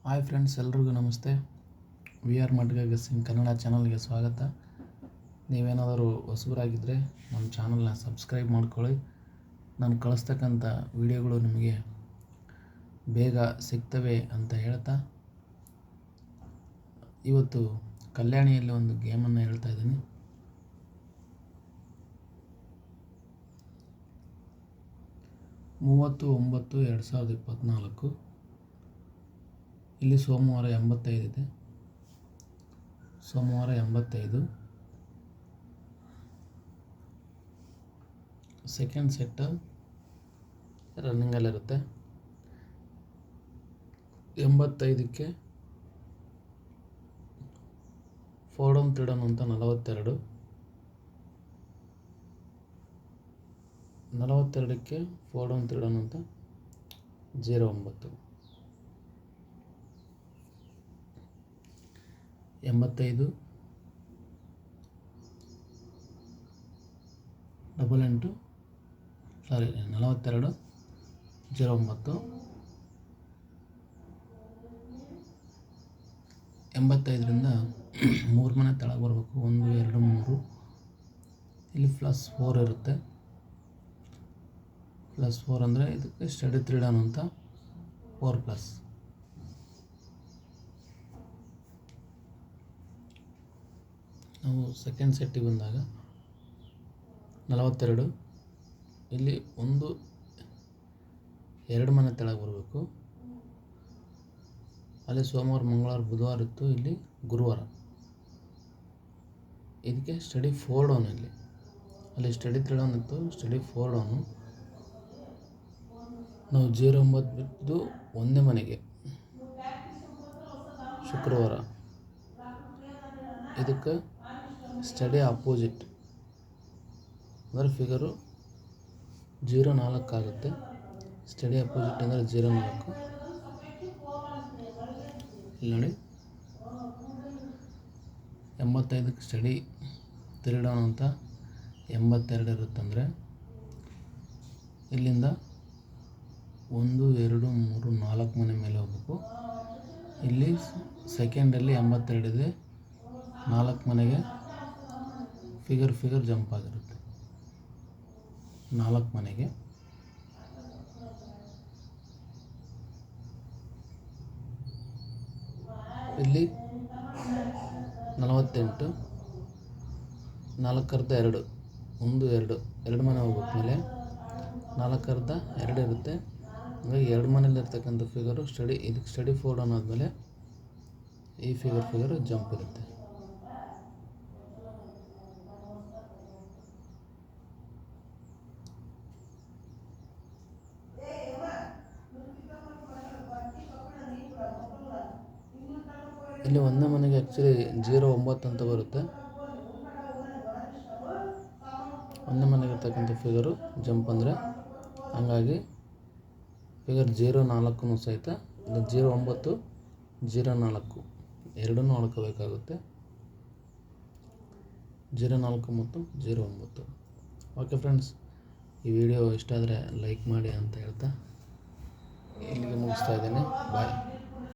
Hi friends, ಎಲ್ರಿಗೂ ನಮಸ್ತೆ. We are ಮಡ್ಗ guessing Kannada ಚಾನಲ್ಗೆ ಸ್ವಾಗತ. ನೀವೇನಾದರೂ ಹೊಸಬರಾಗಿದ್ದರೆ ನಮ್ಮ ಚಾನಲ್ನ ಸಬ್ಸ್ಕ್ರೈಬ್ ಮಾಡ್ಕೊಳ್ಳಿ. ನಾನು ಕಳಿಸ್ತಕ್ಕಂಥ ವಿಡಿಯೋಗಳು ನಿಮಗೆ ಬೇಗ ಸಿಗ್ತವೆ ಅಂತ ಹೇಳ್ತಾ, ಇವತ್ತು ಕಲ್ಯಾಣಿಯಲ್ಲಿ ಒಂದು ಗೇಮನ್ನು ಹೇಳ್ತಾ ಇದ್ದೀನಿ. ಮೂವತ್ತು 9/2024 ಇಲ್ಲಿ ಸೋಮವಾರ 85 ಇದೆ. ಸೋಮವಾರ 85. ಸೆಕೆಂಡ್ ಸೆಟ್ ರನ್ನಿಂಗಲ್ಲಿರುತ್ತೆ. 85ಕ್ಕೆ 4 ಡೌನ್ 3 ಡೌನ್ ಅಂತ 42. 42ಕ್ಕೆ 4 ಡೌನ್ 3 ಡೌನ್ ಅಂತ 09. 85 8 42 09. 85ರಿಂದ 3 ಮನೆ ತೆಳಗೆ ಬರಬೇಕು. 1 2 3. ಇಲ್ಲಿ +4 ಇರುತ್ತೆ. +4 ಅಂದರೆ ಇದಕ್ಕೆ ಸ್ಟಡಿ 3 ಡೌನ್ ಅಂತ 4+. ನಾವು ಸೆಕೆಂಡ್ ಸೆಟ್ಟಿಗೆ ಬಂದಾಗ 42. ಇಲ್ಲಿ 1 2 ಮನೆ ತೆಳಗೆ ಬರಬೇಕು. ಅಲ್ಲಿ ಸೋಮವಾರ ಮಂಗಳವಾರ ಬುಧವಾರ ಇತ್ತು, ಇಲ್ಲಿ ಗುರುವಾರ. ಇದಕ್ಕೆ ಸ್ಟಡಿ 4 ಡೌನ್. ಅಲ್ಲಿ ಸ್ಟಡಿ 3 ಡೌನ್ ಇತ್ತು, ಸ್ಟಡಿ 4 ಡೌನು. ನಾವು 09 ಬಿದ್ದು 1 ಮನೆಗೆ ಶುಕ್ರವಾರ. ಇದಕ್ಕೆ ಸ್ಟಡಿ ಅಪೋಸಿಟ್ ಅಂದರೆ ಫಿಗರು 04 ಆಗುತ್ತೆ. ಸ್ಟಡಿ ಅಪೋಸಿಟ್ ಅಂದರೆ 04. ಇಲ್ಲಿ ನೋಡಿ, 85ಕ್ಕೆ ಸ್ಟಡಿ 3 ಡೌನ್ ಅಂತ 82 ಇರುತ್ತಂದರೆ ಇಲ್ಲಿಂದ 1 2 3 4 ಮನೆ ಮೇಲೆ ಹೋಗಬೇಕು. ಇಲ್ಲಿ ಸೆಕೆಂಡಲ್ಲಿ 82 ಇದೆ. 4 ಮನೆಗೆ ಫಿಗರ್ ಜಂಪ್ ಆಗಿರುತ್ತೆ. 4 ಮನೆಗೆ ಇಲ್ಲಿ 48. 4/2 1 2 2 ಮನೆ ಹೋಗ್ಬೇಕು. ಮೇಲೆ 4/2 ಇರುತ್ತೆ. ಹಾಗಾಗಿ 2 ಮನೇಲಿರ್ತಕ್ಕಂಥ ಫಿಗರು ಇದಕ್ಕೆ ಸ್ಟಡಿ 4 ಡೌನ್ ಆದಮೇಲೆ ಈ ಫಿಗರ್ ಜಂಪ್ ಇರುತ್ತೆ. ಇಲ್ಲಿ 1 ಮನೆಗೆ ಆ್ಯಕ್ಚುಲಿ 09 ಅಂತ ಬರುತ್ತೆ. 1 ಮನೆಗೆ ಇರ್ತಕ್ಕಂಥ ಫಿಗರು ಜಂಪ್ ಅಂದರೆ, ಹಂಗಾಗಿ ಫಿಗರ್ 04 ಸಹಿತ 09 04 ಎರಡನ್ನೂ ನೋಡ್ಕೋಬೇಕಾಗುತ್ತೆ. 04 ಮತ್ತು 09. ಓಕೆ ಫ್ರೆಂಡ್ಸ್, ಈ ವಿಡಿಯೋ ಇಷ್ಟ ಆದರೆ ಲೈಕ್ ಮಾಡಿ ಅಂತ ಹೇಳ್ತಾ ಇಲ್ಲಿಗೆ ಮುಗಿಸ್ತಾ ಇದ್ದೀನಿ. ಬಾಯ್.